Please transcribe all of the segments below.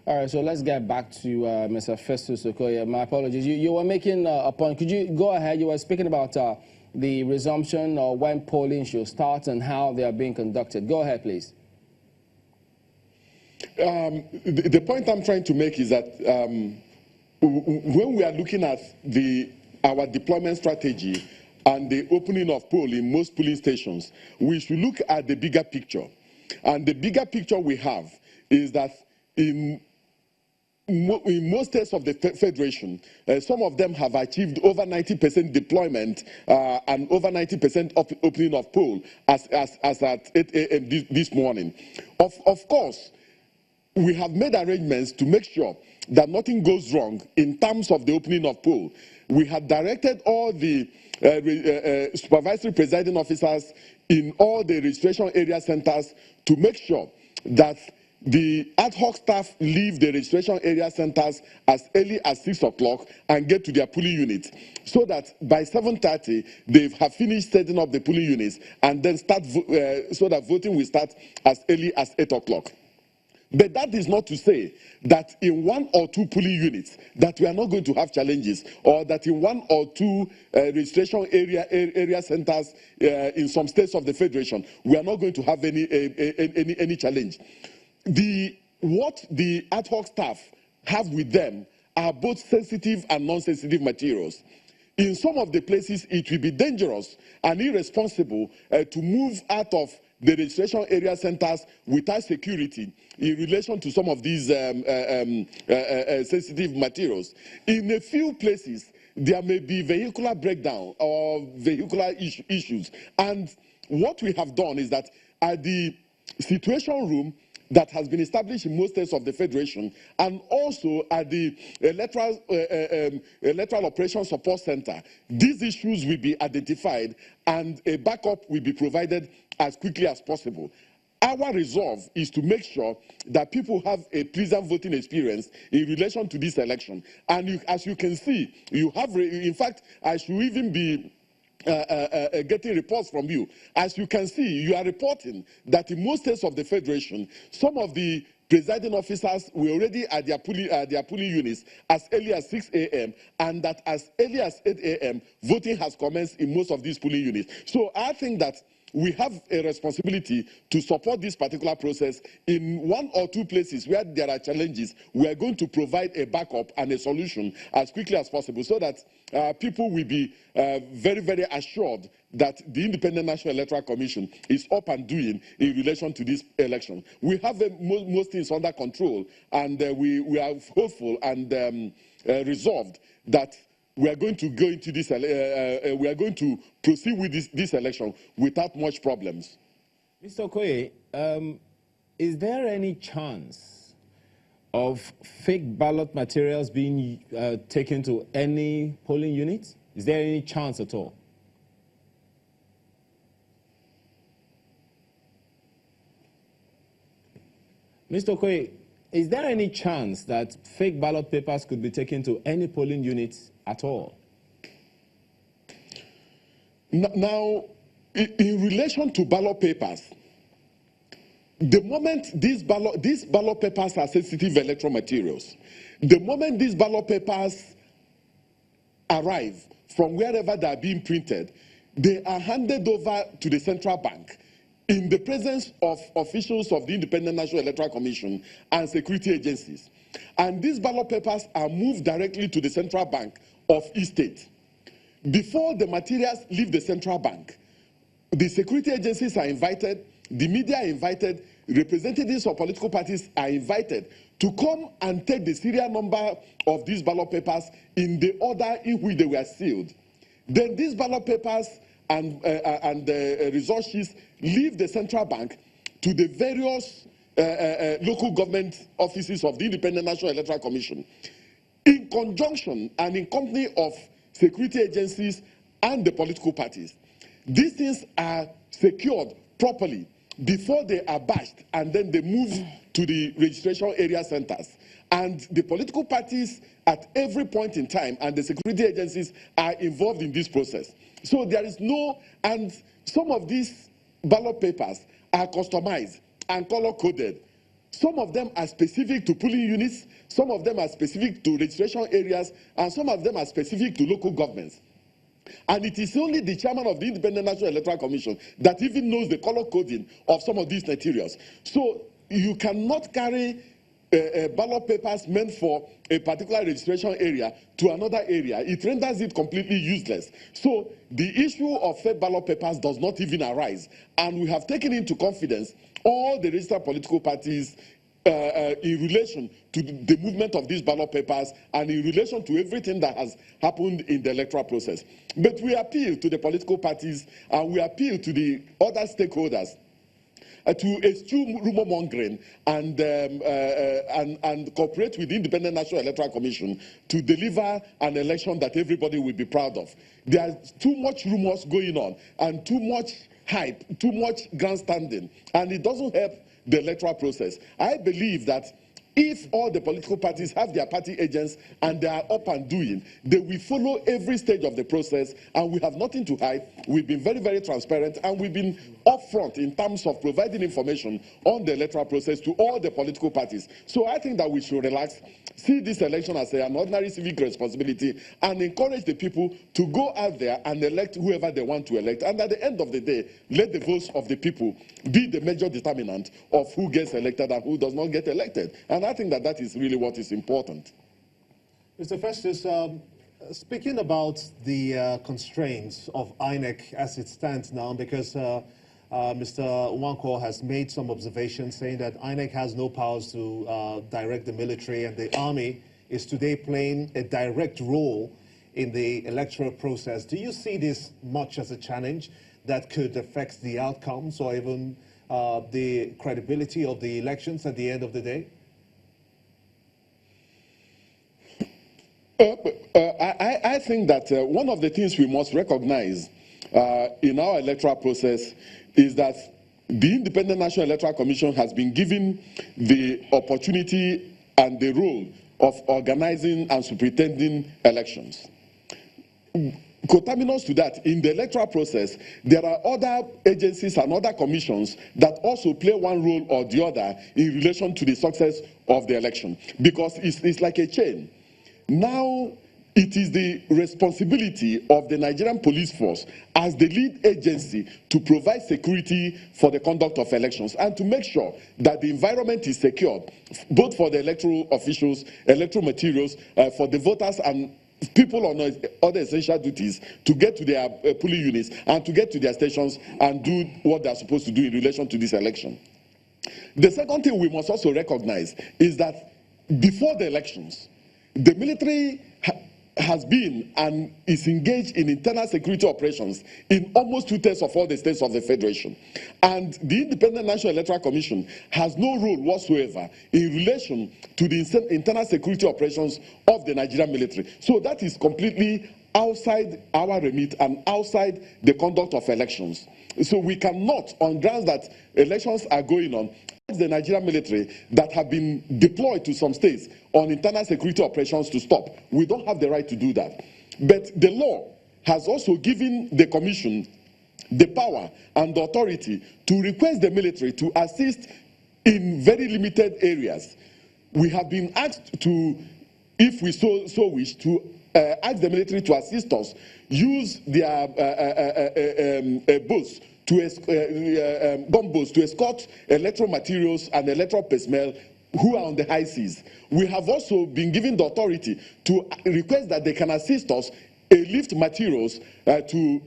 All right, so let's get back to Mr. Festus Okoye. My apologies. You were making a point. Could you go ahead? You were speaking about the resumption or when polling should start and how they are being conducted. Go ahead, please. The point I'm trying to make is that when we are looking at our deployment strategy and the opening of poll in most polling stations, we should look at the bigger picture. And the bigger picture we have is that in most states of the Federation, some of them have achieved over 90% deployment and over 90% opening of poll as at 8 a.m. this morning. Of course, we have made arrangements to make sure that nothing goes wrong in terms of the opening of poll. We have directed all the supervisory presiding officers in all the registration area centers to make sure that the ad hoc staff leave the registration area centers as early as 6 o'clock and get to their polling units, so that by 7:30 they have finished setting up the polling units and then start so that voting will start as early as 8 o'clock. But that is not to say that in 1 or 2 polling units that we are not going to have challenges, or that in 1 or 2 registration area centers in some states of the Federation we are not going to have any challenge. What the ad hoc staff have with them are both sensitive and non-sensitive materials. In some of the places, it will be dangerous and irresponsible to move out of the registration area centers without security in relation to some of these sensitive materials. In a few places, there may be vehicular breakdown or vehicular issues. And what we have done is that at the situation room that has been established in most states of the Federation, and also at the Electoral Operations Support Center, these issues will be identified and a backup will be provided as quickly as possible. Our resolve is to make sure that people have a pleasant voting experience in relation to this election. And as you can see, you have, in fact, I should even be getting reports from you. As you can see, you are reporting that in most states of the Federation, some of the presiding officers were already at their polling units as early as 6 a.m. and that as early as 8 a.m. voting has commenced in most of these polling units. So I think that we have a responsibility to support this particular process. In 1 or 2 places where there are challenges, we are going to provide a backup and a solution as quickly as possible, so that people will be very, very assured that the Independent National Electoral Commission is up and doing in relation to this election. We have most things under control, and we are hopeful and resolved that we are going to go into this. We are going to proceed with this election without much problems. Mr. Okoye, is there any chance of fake ballot materials being taken to any polling unit? Is there any chance at all? Mr. Okoye, is there any chance that fake ballot papers could be taken to any polling units at all? Now, in relation to ballot papers, the moment these ballot papers are sensitive electoral materials, the moment these ballot papers arrive from wherever they are being printed, they are handed over to the central bank in the presence of officials of the Independent National Electoral Commission and security agencies. And these ballot papers are moved directly to the central bank of each state. Before the materials leave the central bank, the security agencies are invited, the media are invited, representatives of political parties are invited to come and take the serial number of these ballot papers in the order in which they were sealed. Then these ballot papers and the result sheets leave the central bank to the various local government offices of the Independent National Electoral Commission, in conjunction and in company of security agencies and the political parties. These things are secured properly before they are bashed, and then they move to the registration area centers. And the political parties at every point in time and the security agencies are involved in this process. So there is no, and some of these ballot papers are customized and color-coded Some of them are specific to polling units, some of them are specific to registration areas, and some of them are specific to local governments. And it is only the chairman of the Independent National Electoral Commission that even knows the color coding of some of these materials. So you cannot carry ballot papers meant for a particular registration area to another area. It renders it completely useless. So the issue of fake ballot papers does not even arise. And we have taken into confidence all the registered political parties in relation to the movement of these ballot papers and in relation to everything that has happened in the electoral process. But we appeal to the political parties and we appeal to the other stakeholders to eschew rumor mongering and cooperate with the Independent National Electoral Commission to deliver an election that everybody will be proud of. There are too much rumors going on and too much hype, too much grandstanding, and it doesn't help the electoral process. I believe that if all the political parties have their party agents and they are up and doing, they will follow every stage of the process, and we have nothing to hide. We've been very, very transparent, and we've been upfront in terms of providing information on the electoral process to all the political parties. So I think that we should relax, see this election as an ordinary civic responsibility, and encourage the people to go out there and elect whoever they want to elect. And at the end of the day, let the votes of the people be the major determinant of who gets elected and who does not get elected. And I think that that is really what is important. Mr. Festus, speaking about the constraints of INEC as it stands now, because Mr. Nwankwo has made some observations saying that INEC has no powers to direct the military, and the army is today playing a direct role in the electoral process. Do you see this much as a challenge that could affect the outcomes or even the credibility of the elections at the end of the day? I think that one of the things we must recognize in our electoral process is that the Independent National Electoral Commission has been given the opportunity and the role of organizing and superintending elections. Coterminous to that, in the electoral process, there are other agencies and other commissions that also play one role or the other in relation to the success of the election, because it's like a chain. Now, it is the responsibility of the Nigerian police force as the lead agency to provide security for the conduct of elections and to make sure that the environment is secured, both for the electoral officials, electoral materials, for the voters and people on other essential duties to get to their polling units and to get to their stations and do what they're supposed to do in relation to this election. The second thing we must also recognize is that before the elections, the military has been and is engaged in internal security operations in almost 2/3 of all the states of the Federation. And the Independent National Electoral Commission has no role whatsoever in relation to the internal security operations of the Nigerian military. So that is completely outside our remit and outside the conduct of elections. So we cannot, on grounds that elections are going on, the Nigerian military that have been deployed to some states on internal security operations to stop. We don't have the right to do that. But the law has also given the commission the power and the authority to request the military to assist in very limited areas. We have been asked to, if we so wish, to ask the military to assist us, use their boats, gunboats to escort electoral materials and electoral personnel who are on the high seas. We have also been given the authority to request that they can assist us lift materials to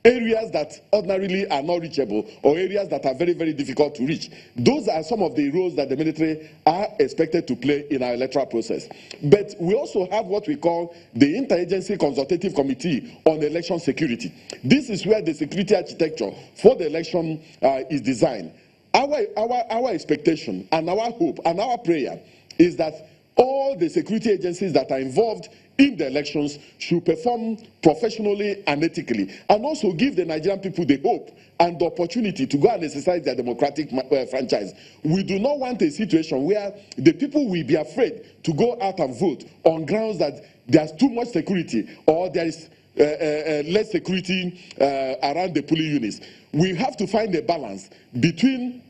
areas that ordinarily are not reachable or areas that are very, very difficult to reach. Those are some of the roles that the military are expected to play in our electoral process. But we also have what we call the Interagency Consultative Committee on Election Security. This is where the security architecture for the election is designed. Our expectation and our hope and our prayer is that all the security agencies that are involved in the elections should perform professionally and ethically, and also give the Nigerian people the hope and the opportunity to go and exercise their democratic franchise. We do not want a situation where the people will be afraid to go out and vote on grounds that there's too much security or there is less security around the polling units. We have to find a balance between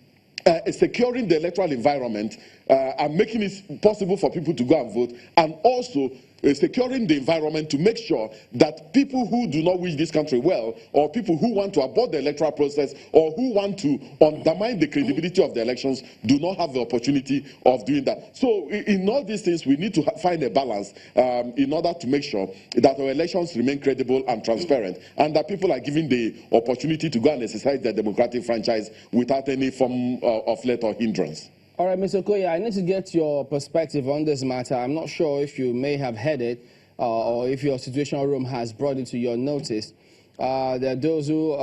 securing the electoral environment and making it possible for people to go and vote, and also securing the environment to make sure that people who do not wish this country well, or people who want to abort the electoral process, or who want to undermine the credibility of the elections, do not have the opportunity of doing that. So in all these things, we need to find a balance in order to make sure that our elections remain credible and transparent, and that people are given the opportunity to go and exercise their democratic franchise without any form of let or hindrance. All right, Mr. Okoye, I need to get your perspective on this matter. I'm not sure if you may have heard it or if your situational room has brought it to your notice. There are those who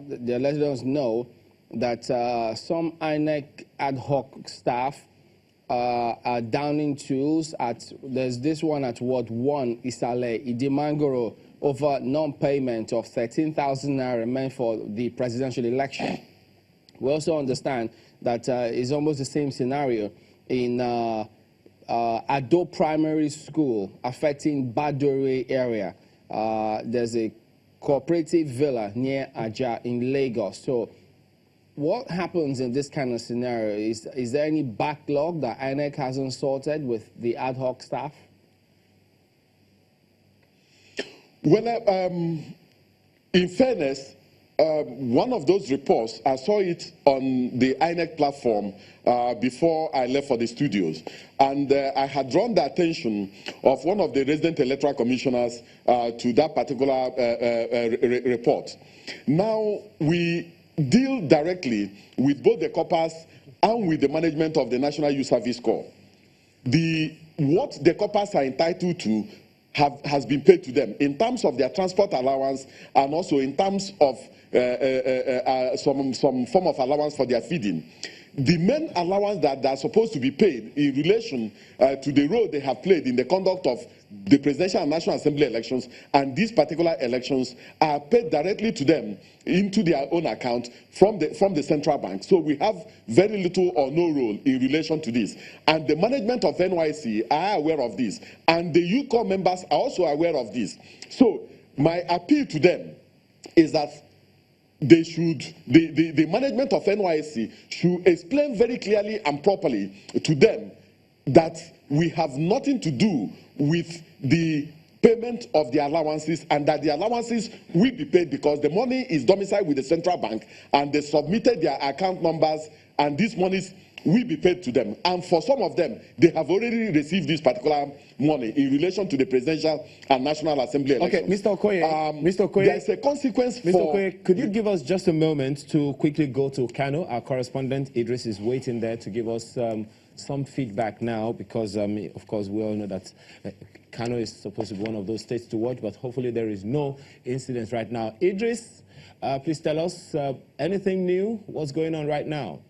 they're letting us know that some INEC ad hoc staff are downing tools there's this one at Ward 1, Isale, Idimangoro, over non-payment of 13,000 naira meant for the presidential election. We also understand that it's almost the same scenario in Ado Primary School affecting Badore area. There's a cooperative villa near Aja in Lagos. So what happens in this kind of scenario? Is there any backlog that INEC hasn't sorted with the ad hoc staff? Well, in fairness, one of those reports, I saw it on the INEC platform before I left for the studios. And I had drawn the attention of one of the resident electoral commissioners to that particular report. Now, we deal directly with both the corpers and with the management of the National Youth Service Corps. What the corpers are entitled to has been paid to them in terms of their transport allowance, and also in terms of some form of allowance for their feeding. The main allowance that are supposed to be paid in relation to the role they have played in the conduct of the presidential and national assembly elections and these particular elections are paid directly to them into their own account from the central bank. So we have very little or no role in relation to this. And the management of NYC are aware of this. And the youth corps members are also aware of this. So my appeal to them is that they should, the management of NYC should explain very clearly and properly to them that we have nothing to do with the payment of the allowances, and that the allowances will be paid because the money is domiciled with the central bank and they submitted their account numbers, and these monies will be paid to them. And for some of them, they have already received this particular money in relation to the presidential and national assembly elections. Okay, Mr. Okoye, there's a consequence Mr. Okoye, could you give us just a moment to quickly go to Kano? Our correspondent Idris is waiting there to give us some feedback now, because of course we all know that Kano is supposed to be one of those states to watch, but hopefully there is no incident right now. Idris, please tell us anything new, what's going on right now?